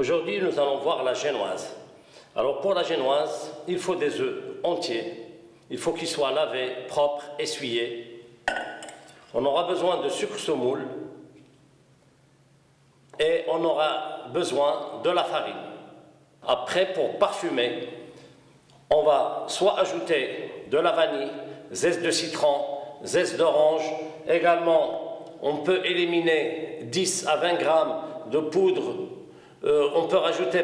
Aujourd'hui, nous allons voir la génoise. Alors pour la génoise, il faut des œufs entiers. Il faut qu'ils soient lavés, propres, essuyés. On aura besoin de sucre semoule et on aura besoin de la farine. Après, pour parfumer, on va soit ajouter de la vanille, zeste de citron, zeste d'orange. Également, on peut éliminer 10 à 20 grammes de poudre. On peut rajouter,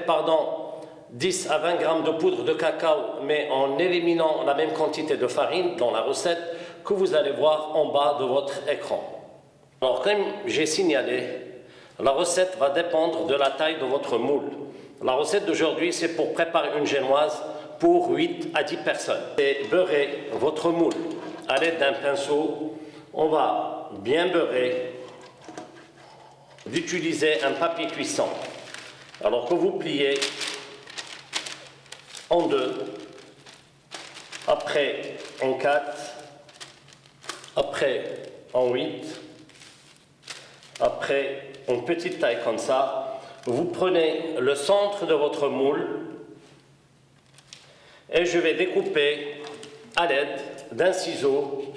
10 à 20 grammes de poudre de cacao, mais en éliminant la même quantité de farine dans la recette que vous allez voir en bas de votre écran. Alors, comme j'ai signalé, la recette va dépendre de la taille de votre moule. La recette d'aujourd'hui, c'est pour préparer une génoise pour 8 à 10 personnes. Et beurrer votre moule à l'aide d'un pinceau. On va bien beurrer, d'utiliser un papier cuisson. Alors que vous pliez en 2, après en 4, après en 8, après en petite taille comme ça. Vous prenez le centre de votre moule et je vais découper à l'aide d'un ciseau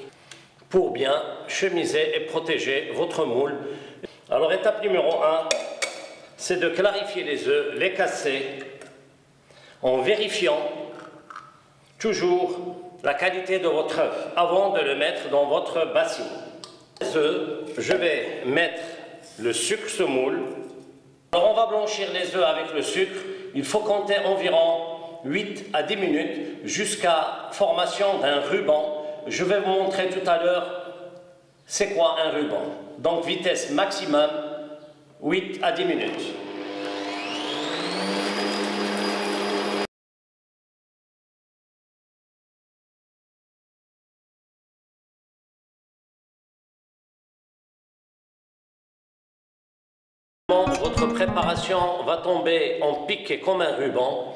pour bien chemiser et protéger votre moule. Alors étape numéro 1, c'est de clarifier les œufs, les casser, en vérifiant toujours la qualité de votre œuf avant de le mettre dans votre bassine. Les œufs, je vais mettre le sucre semoule. Alors on va blanchir les œufs avec le sucre. Il faut compter environ 8 à 10 minutes jusqu'à formation d'un ruban. Je vais vous montrer tout à l'heure c'est quoi un ruban. Donc vitesse maximum 8 à 10 minutes. Votre préparation va tomber en piqué comme un ruban.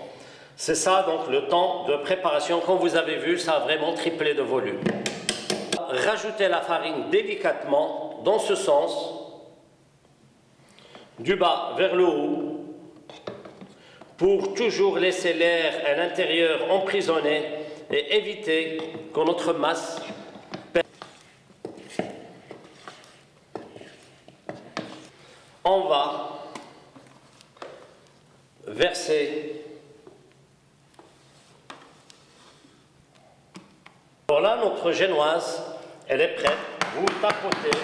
C'est ça donc le temps de préparation. Comme vous avez vu, ça a vraiment triplé de volume. Rajoutez la farine délicatement dans ce sens, du bas vers le haut, pour toujours laisser l'air à l'intérieur emprisonné et éviter que notre masse perde. On va verser. Voilà notre génoise, elle est prête, vous tapotez.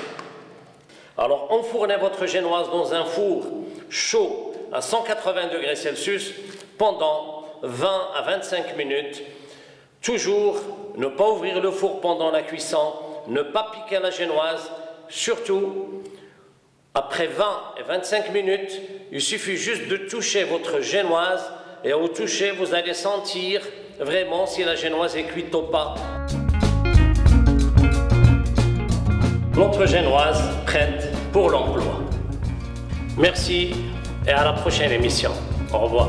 Alors enfournez votre génoise dans un four chaud à 180 degrés Celsius pendant 20 à 25 minutes. Toujours ne pas ouvrir le four pendant la cuisson, ne pas piquer la génoise, surtout après 20 et 25 minutes, il suffit juste de toucher votre génoise et au toucher, vous allez sentir vraiment si la génoise est cuite ou pas. Notre génoise prête pour l'emploi. Merci et à la prochaine émission. Au revoir.